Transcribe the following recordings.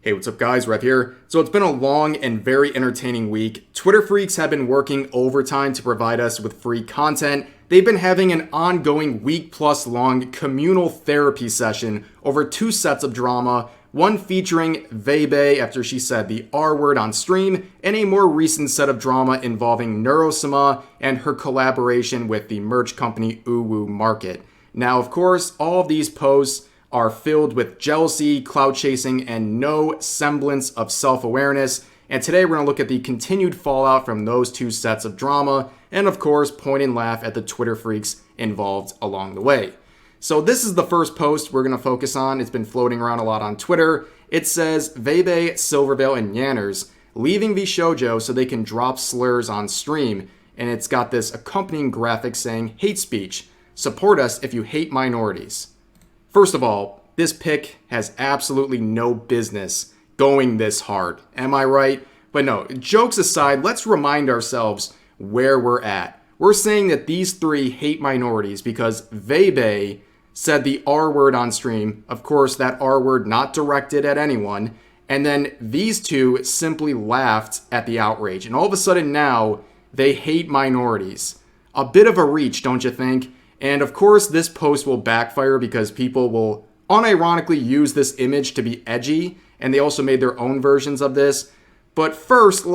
Hey, what's up guys, Rev here. So it's been a long and very entertaining week. Twitter freaks have been working overtime to provide us with free content. They've been having an ongoing week-plus long communal therapy session over 2 sets of drama, one featuring Veibae after she said the R word on stream, and a more recent set of drama involving Neuro-sama and her collaboration with the merch company Uwu Market. Now, of course, all of these posts are filled with jealousy, clout chasing, and no semblance of self-awareness. And today we're going to look at the continued fallout from those 2 sets of drama, and of course point and laugh at the Twitter freaks involved along the way. So this is the first post we're going to focus on. It's been floating around a lot on Twitter. It says, Veibae, Silvervale, and Nyanners leaving VShojo so they can drop slurs on stream. And it's got this accompanying graphic saying, hate speech. Support us if you hate minorities. First of all, this pic has absolutely no business going this hard. Am I right? But no, jokes aside, let's remind ourselves where we're at. We're saying that these 3 hate minorities because Veibae said the R word on stream. Of course, that R word not directed at anyone. And then these 2 simply laughed at the outrage. And all of a sudden now, they hate minorities. A bit of a reach, don't you think? And of course, this post will backfire because people will unironically use this image to be edgy, and they also made their own versions of this. But first,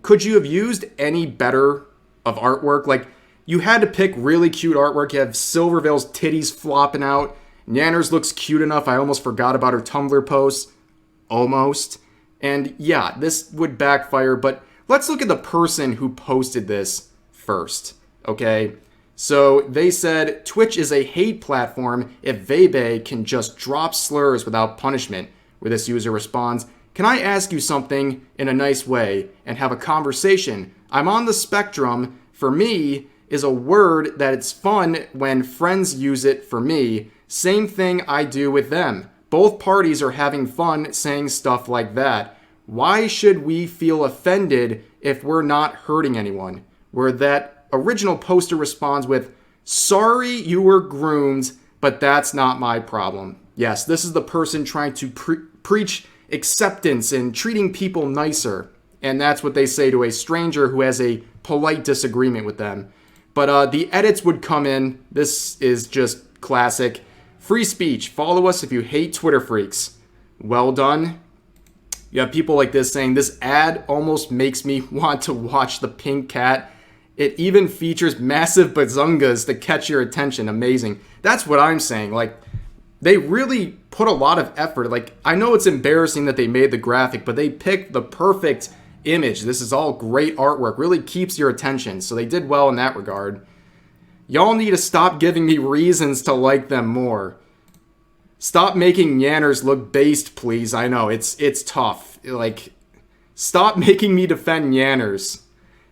could you have used any better of artwork? You had to pick really cute artwork. You have Silvervale's titties flopping out. Nyanners looks cute enough. I almost forgot about her Tumblr posts. Almost. And yeah, this would backfire, but let's look at the person who posted this first, okay? So they said, Twitch is a hate platform if Veibae can just drop slurs without punishment, where this user responds, can I ask you something in a nice way and have a conversation? I'm on the spectrum. For me is a word that it's fun when friends use it for me. Same thing I do with them. Both parties are having fun saying stuff like that. Why should we feel offended if we're not hurting anyone? Where that original poster responds with, sorry you were groomed, but that's not my problem. Yes, this is the person trying to preach acceptance and treating people nicer. And that's what they say to a stranger who has a polite disagreement with them. But the edits would come in. This is just classic. Free speech. Follow us if you hate Twitter freaks. Well done. You have people like this saying, this ad almost makes me want to watch the pink cat. It even features massive bazungas to catch your attention. Amazing. That's what I'm saying. They really put a lot of effort. I know it's embarrassing that they made the graphic, but they picked the perfect image. This is all great artwork. Really keeps your attention. So they did well in that regard. Y'all need to stop giving me reasons to like them more. Stop making Nyanners look based, please. I know, it's tough. Stop making me defend Nyanners.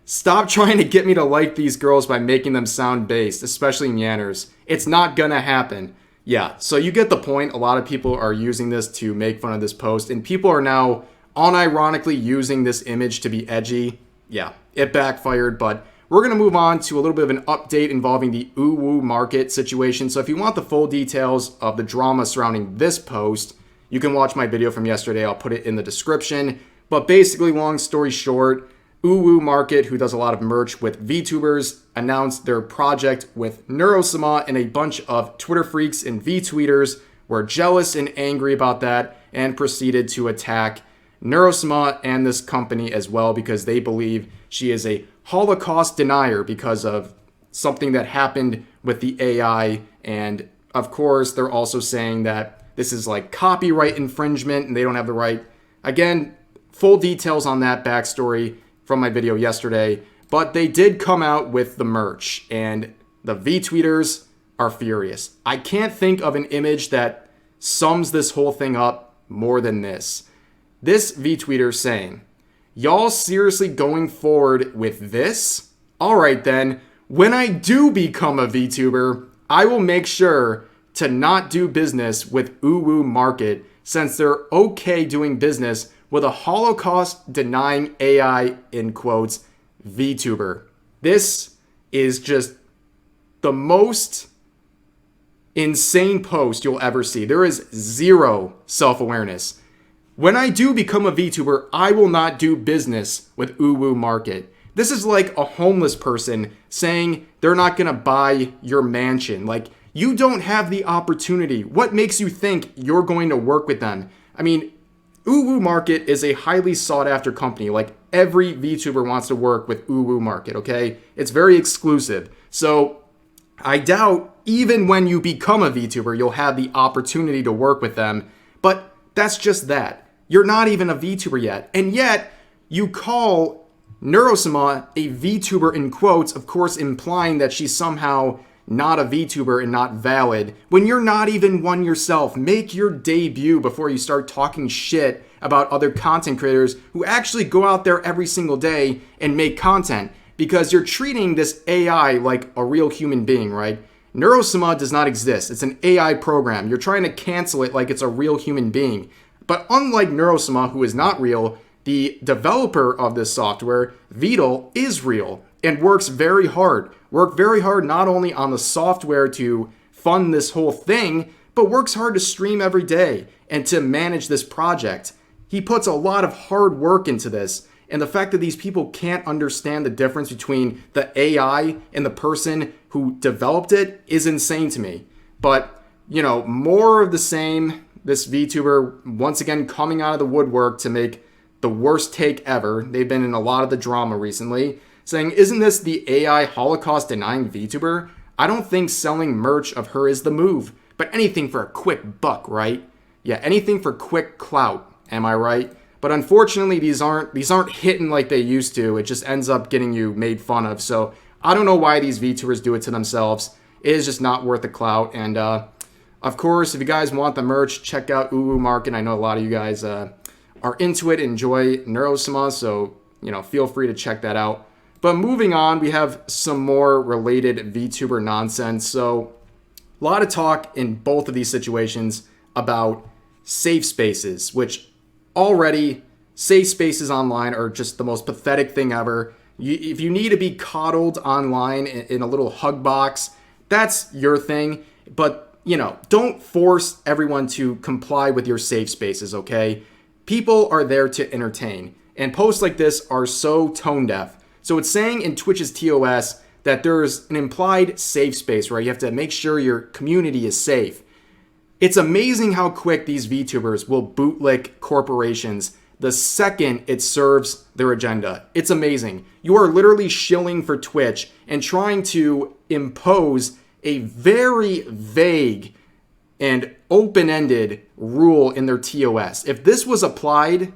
Stop trying to get me to like these girls by making them sound based, especially Nyanners. It's not gonna happen. Yeah, so you get the point. A lot of people are using this to make fun of this post, and people are now unironically using this image to be edgy. Yeah, it backfired, but we're gonna move on to a little bit of an update involving the Uwu Market situation. So if you want the full details of the drama surrounding this post, you can watch my video from yesterday. I'll put it in the description. But basically, long story short, Uwu Market, who does a lot of merch with Vtubers, announced their project with Neuro-sama, and a bunch of Twitter freaks and VTweeters were jealous and angry about that and proceeded to attack Neuro-sama and this company as well because they believe she is a Holocaust denier because of something that happened with the AI. And of course, they're also saying that this is copyright infringement and they don't have the right. Again, full details on that backstory from my video yesterday, but they did come out with the merch, and the VTweeters are furious. I can't think of an image that sums this whole thing up more than this. This VTweeter saying, y'all seriously going forward with this? Alright then, when I do become a VTuber, I will make sure to not do business with Uwu Market since they're okay doing business with a Holocaust-denying AI, in quotes, VTuber. This is just the most insane post you'll ever see. There is zero self-awareness. When I do become a VTuber, I will not do business with Uwu Market. This is like a homeless person saying they're not going to buy your mansion. Like, you don't have the opportunity. What makes you think you're going to work with them? I mean, Uwu Market is a highly sought after company. Like, every VTuber wants to work with Uwu Market, okay? It's very exclusive. So I doubt even when you become a VTuber, you'll have the opportunity to work with them. But that's just that. You're not even a VTuber yet. And yet, you call Neuro-sama a VTuber in quotes, of course implying that she's somehow not a VTuber and not valid, when you're not even one yourself. Make your debut before you start talking shit about other content creators who actually go out there every single day and make content, because you're treating this AI like a real human being, right? Neuro-sama does not exist. It's an AI program. You're trying to cancel it like it's a real human being. But unlike Neuro-sama, who is not real, the developer of this software, Veibae, is real and works very hard. Work very hard not only on the software to fund this whole thing, but works hard to stream every day and to manage this project. He puts a lot of hard work into this, and the fact that these people can't understand the difference between the AI and the person who developed it is insane to me. But, you know, more of the same. This VTuber once again coming out of the woodwork to make the worst take ever. They've been in a lot of the drama recently, saying, isn't this the AI Holocaust denying VTuber? I don't think selling merch of her is the move, but anything for a quick buck, right? Yeah, anything for quick clout, am I right? But unfortunately, these aren't hitting like they used to. It just ends up getting you made fun of. So I don't know why these VTubers do it to themselves. It is just not worth the clout. And of course, if you guys want the merch, check out Uwu Market. I know a lot of you guys are into it, enjoy Neuro-sama, so, you know, feel free to check that out. But moving on, we have some more related VTuber nonsense. So a lot of talk in both of these situations about safe spaces, which already safe spaces online are just the most pathetic thing ever. If you need to be coddled online in a little hug box, that's your thing. But you know, don't force everyone to comply with your safe spaces, okay? People are there to entertain, and posts like this are so tone deaf. So it's saying in Twitch's TOS that there's an implied safe space, right? You have to make sure your community is safe. It's amazing how quick these VTubers will bootlick corporations the second it serves their agenda. It's amazing. You are literally shilling for Twitch and trying to impose a very vague and open-ended rule in their TOS. If this was applied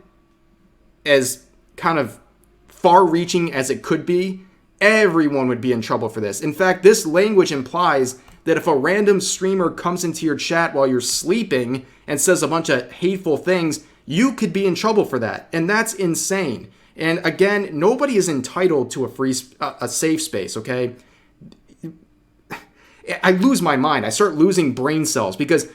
as kind of far-reaching as it could be, everyone would be in trouble for this. In fact, this language implies that if a random streamer comes into your chat while you're sleeping and says a bunch of hateful things, you could be in trouble for that. And that's insane. And again, nobody is entitled to a safe space, okay? I lose my mind. I start losing brain cells because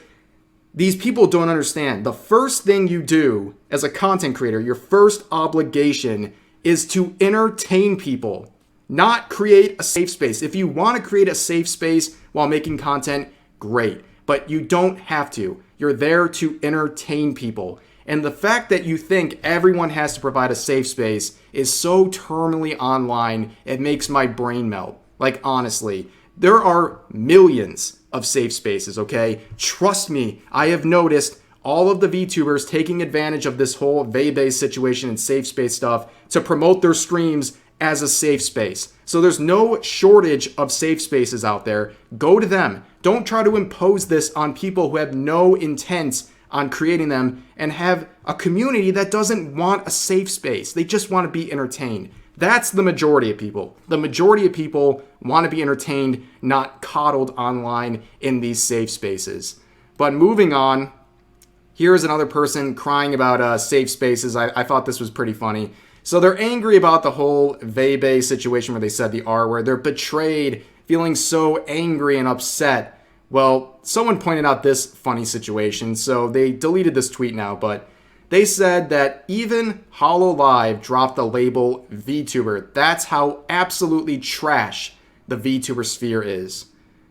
these people don't understand. The first thing you do as a content creator, your first obligation is to entertain people, not create a safe space. If you want to create a safe space while making content, great. But you don't have to. You're there to entertain people. And the fact that you think everyone has to provide a safe space is so terminally online, it makes my brain melt. Like, honestly. There are millions of safe spaces, okay? Trust me, I have noticed all of the VTubers taking advantage of this whole Veibae situation and safe space stuff to promote their streams as a safe space. So there's no shortage of safe spaces out there. Go to them. Don't try to impose this on people who have no intent on creating them and have a community that doesn't want a safe space. They just want to be entertained. That's the majority of people. The majority of people want to be entertained, not coddled online in these safe spaces. But moving on, here's another person crying about safe spaces. I thought this was pretty funny. So they're angry about the whole Veibae situation where they said the R word. They're betrayed, feeling so angry and upset. Well, someone pointed out this funny situation, so they deleted this tweet now, but they said that even HoloLive dropped the label VTuber. That's how absolutely trash the VTuber sphere is.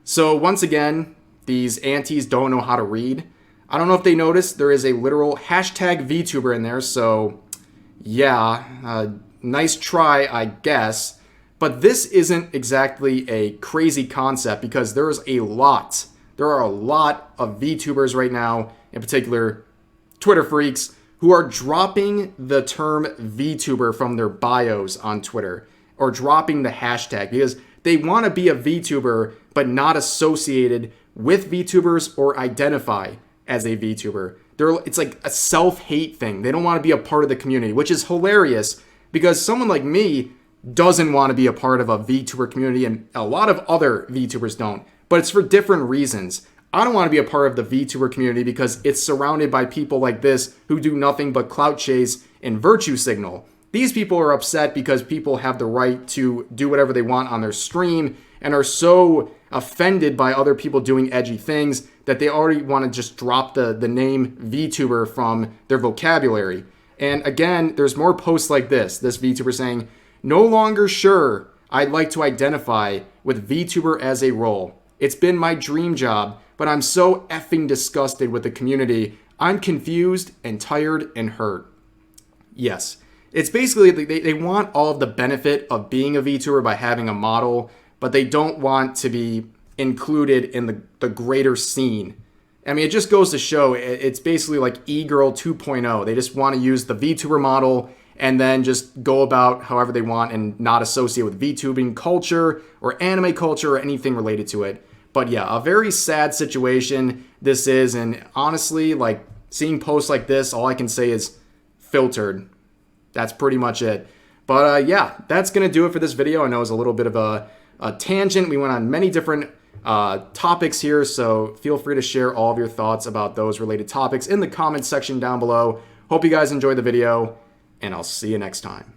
So once again, these antis don't know how to read. I don't know if they noticed, there is a literal hashtag VTuber in there, so yeah, nice try, I guess. But this isn't exactly a crazy concept because there are a lot of VTubers right now, in particular Twitter freaks, who are dropping the term VTuber from their bios on Twitter or dropping the hashtag because they want to be a VTuber but not associated with VTubers or identify as a VTuber. It's like a self-hate thing. They don't want to be a part of the community, which is hilarious because someone like me doesn't want to be a part of a VTuber community and a lot of other VTubers don't, but it's for different reasons. I don't want to be a part of the VTuber community because it's surrounded by people like this who do nothing but clout chase and virtue signal. These people are upset because people have the right to do whatever they want on their stream and are so offended by other people doing edgy things that they already want to just drop the name VTuber from their vocabulary. And again, there's more posts like this VTuber saying, "No longer sure I'd like to identify with VTuber as a role. It's been my dream job, but I'm so effing disgusted with the community. I'm confused and tired and hurt." Yes, it's basically they want all of the benefit of being a VTuber by having a model, but they don't want to be included in the greater scene. I mean, it just goes to show it's basically like e-girl 2.0. They just want to use the VTuber model and then just go about however they want and not associate with VTubing culture or anime culture or anything related to it. But yeah, a very sad situation this is, and honestly, like seeing posts like this, all I can say is filtered. That's pretty much it. But yeah, that's gonna do it for this video. I know it was a little bit of a tangent. We went on many different topics here, so feel free to share all of your thoughts about those related topics in the comments section down below. Hope you guys enjoyed the video, and I'll see you next time.